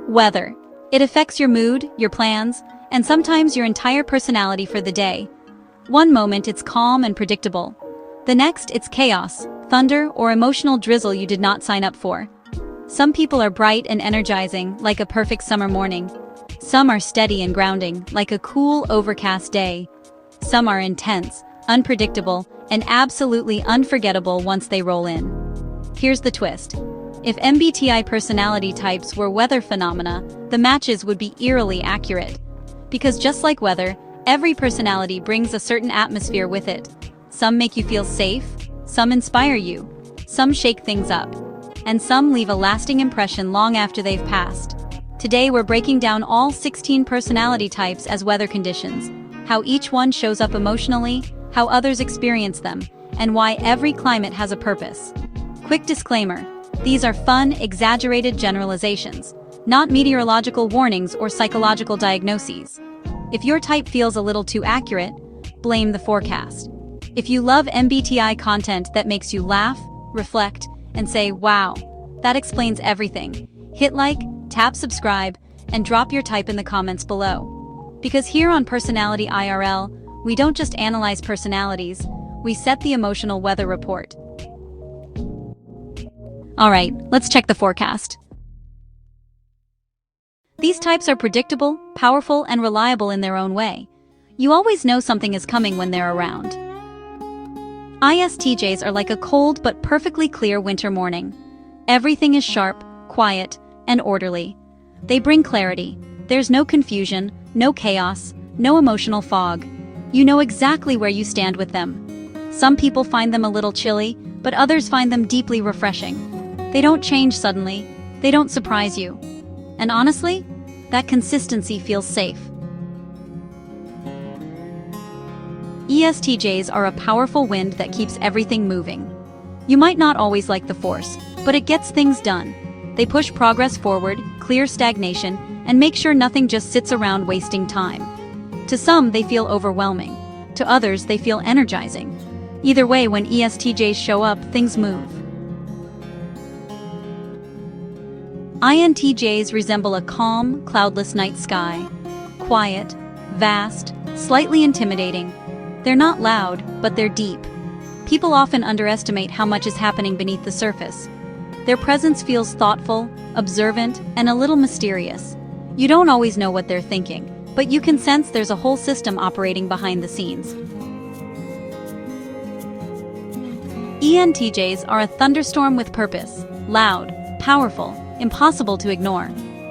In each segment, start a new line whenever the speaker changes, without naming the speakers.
Weather. It affects your mood, your plans, and sometimes your entire personality for the day. One moment it's calm and predictable. The next it's chaos, thunder, or emotional drizzle you did not sign up for. Some people are bright and energizing, like a perfect summer morning. Some are steady and grounding, like a cool, overcast day. Some are intense, unpredictable, and absolutely unforgettable once they roll in. Here's the twist. If MBTI personality types were weather phenomena, the matches would be eerily accurate. Because just like weather, every personality brings a certain atmosphere with it. Some make you feel safe, some inspire you, some shake things up, and some leave a lasting impression long after they've passed. Today we're breaking down all 16 personality types as weather conditions, how each one shows up emotionally, how others experience them, and why every climate has a purpose. Quick disclaimer. These are fun, exaggerated generalizations, not meteorological warnings or psychological diagnoses. If your type feels a little too accurate, blame the forecast. If you love MBTI content that makes you laugh, reflect, and say, wow, that explains everything, hit like, tap subscribe, and drop your type in the comments below. Because here on Personality IRL, we don't just analyze personalities, we set the emotional weather report. Alright, let's check the forecast. These types are predictable, powerful, and reliable in their own way. You always know something is coming when they're around. ISTJs are like a cold but perfectly clear winter morning. Everything is sharp, quiet, and orderly. They bring clarity. There's no confusion, no chaos, no emotional fog. You know exactly where you stand with them. Some people find them a little chilly, but others find them deeply refreshing. They don't change suddenly, they don't surprise you. And honestly, that consistency feels safe. ESTJs are a powerful wind that keeps everything moving. You might not always like the force, but it gets things done. They push progress forward, clear stagnation, and make sure nothing just sits around wasting time. To some, they feel overwhelming. To others, they feel energizing. Either way, when ESTJs show up, things move. INTJs resemble a calm, cloudless night sky. Quiet, vast, slightly intimidating. They're not loud, but they're deep. People often underestimate how much is happening beneath the surface. Their presence feels thoughtful, observant, and a little mysterious. You don't always know what they're thinking, but you can sense there's a whole system operating behind the scenes. ENTJs are a thunderstorm with purpose, loud, powerful, impossible to ignore.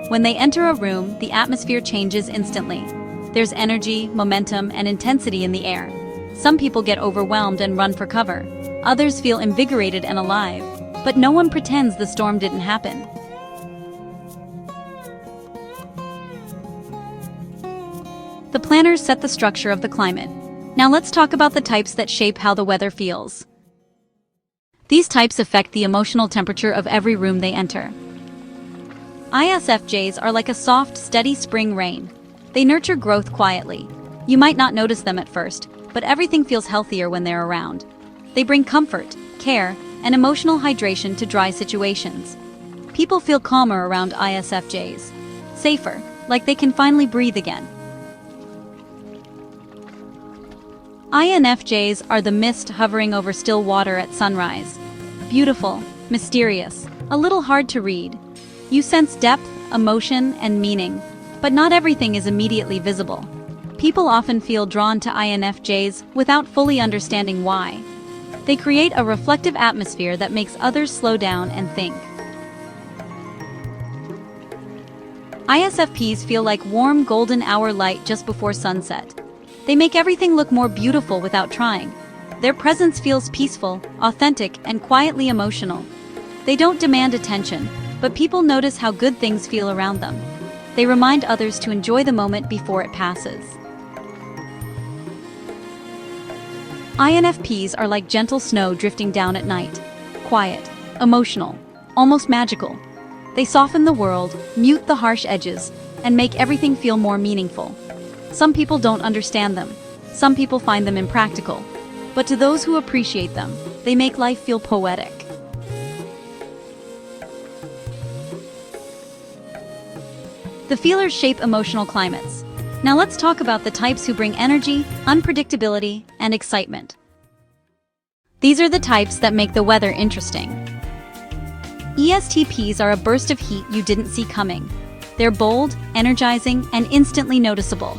When they enter a room, the atmosphere changes instantly. There's energy, momentum, and intensity in the air. Some people get overwhelmed and run for cover. Others feel invigorated and alive. But no one pretends the storm didn't happen. The planners set the structure of the climate. Now let's talk about the types that shape how the weather feels. These types affect the emotional temperature of every room they enter. ISFJs are like a soft, steady spring rain. They nurture growth quietly. You might not notice them at first, but everything feels healthier when they're around. They bring comfort, care, and emotional hydration to dry situations. People feel calmer around ISFJs. Safer, like they can finally breathe again. INFJs are the mist hovering over still water at sunrise. Beautiful, mysterious, a little hard to read. You sense depth, emotion, and meaning, but not everything is immediately visible. People often feel drawn to INFJs without fully understanding why. They create a reflective atmosphere that makes others slow down and think. ISFPs feel like warm golden hour light just before sunset. They make everything look more beautiful without trying. Their presence feels peaceful, authentic, and quietly emotional. They don't demand attention, but people notice how good things feel around them. They remind others to enjoy the moment before it passes. INFPs are like gentle snow drifting down at night. Quiet, emotional, almost magical. They soften the world, mute the harsh edges, and make everything feel more meaningful. Some people don't understand them. Some people find them impractical. But to those who appreciate them, they make life feel poetic. The feelers shape emotional climates. Now let's talk about the types who bring energy, unpredictability, and excitement. These are the types that make the weather interesting. ESTPs are a burst of heat you didn't see coming. They're bold, energizing, and instantly noticeable.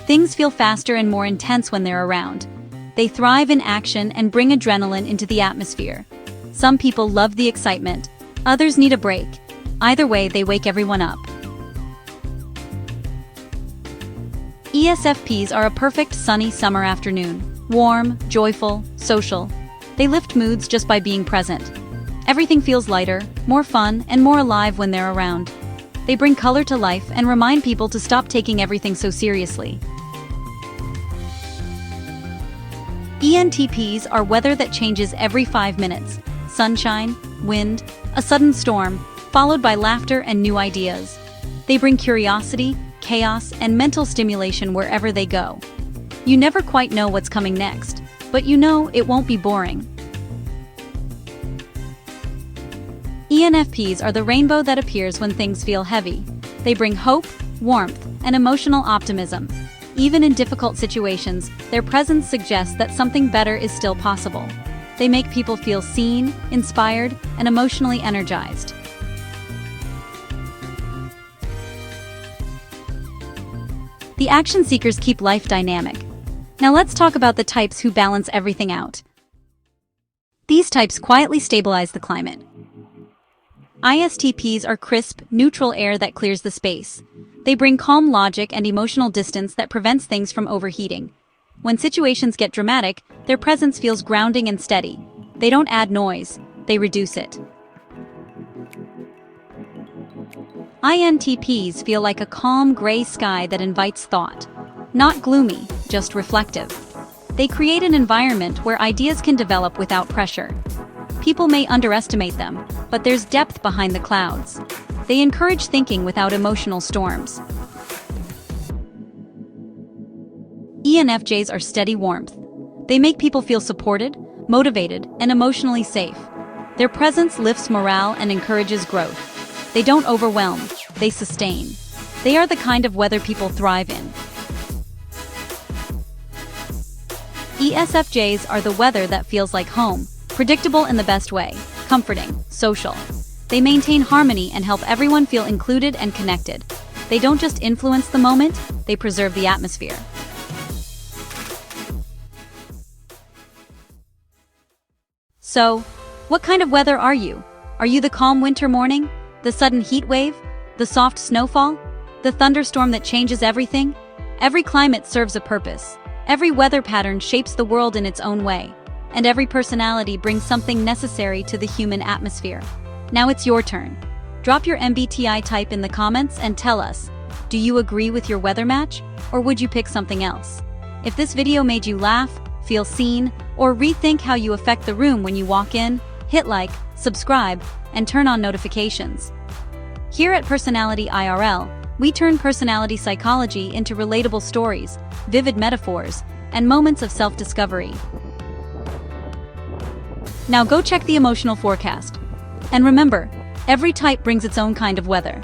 Things feel faster and more intense when they're around. They thrive in action and bring adrenaline into the atmosphere. Some people love the excitement, others need a break. Either way, they wake everyone up. ESFPs are a perfect sunny summer afternoon. Warm, joyful, social. They lift moods just by being present. Everything feels lighter, more fun, and more alive when they're around. They bring color to life and remind people to stop taking everything so seriously. ENTPs are weather that changes every 5 minutes. Sunshine, wind, a sudden storm, followed by laughter and new ideas. They bring curiosity, chaos, and mental stimulation wherever they go. You never quite know what's coming next, but you know it won't be boring. ENFPs are the rainbow that appears when things feel heavy. They bring hope, warmth, and emotional optimism. Even in difficult situations, their presence suggests that something better is still possible. They make people feel seen, inspired, and emotionally energized. The action seekers keep life dynamic. Now let's talk about the types who balance everything out. These types quietly stabilize the climate. ISTPs are crisp, neutral air that clears the space. They bring calm logic and emotional distance that prevents things from overheating. When situations get dramatic, their presence feels grounding and steady. They don't add noise, they reduce it. INTPs feel like a calm gray sky that invites thought. Not gloomy, just reflective. They create an environment where ideas can develop without pressure. People may underestimate them, but there's depth behind the clouds. They encourage thinking without emotional storms. ENFJs are steady warmth. They make people feel supported, motivated, and emotionally safe. Their presence lifts morale and encourages growth. They don't overwhelm, they sustain. They are the kind of weather people thrive in. ESFJs are the weather that feels like home, predictable in the best way, comforting, social. They maintain harmony and help everyone feel included and connected. They don't just influence the moment, they preserve the atmosphere. So, what kind of weather are you? Are you the calm winter morning? The sudden heat wave? The soft snowfall? The thunderstorm that changes everything? Every climate serves a purpose. Every weather pattern shapes the world in its own way. And every personality brings something necessary to the human atmosphere. Now it's your turn. Drop your MBTI type in the comments and tell us, do you agree with your weather match, or would you pick something else? If this video made you laugh, feel seen, or rethink how you affect the room when you walk in, hit like, subscribe, and turn on notifications. Here at Personality IRL, we turn personality psychology into relatable stories, vivid metaphors, and moments of self-discovery. Now go check the emotional forecast. And remember, every type brings its own kind of weather.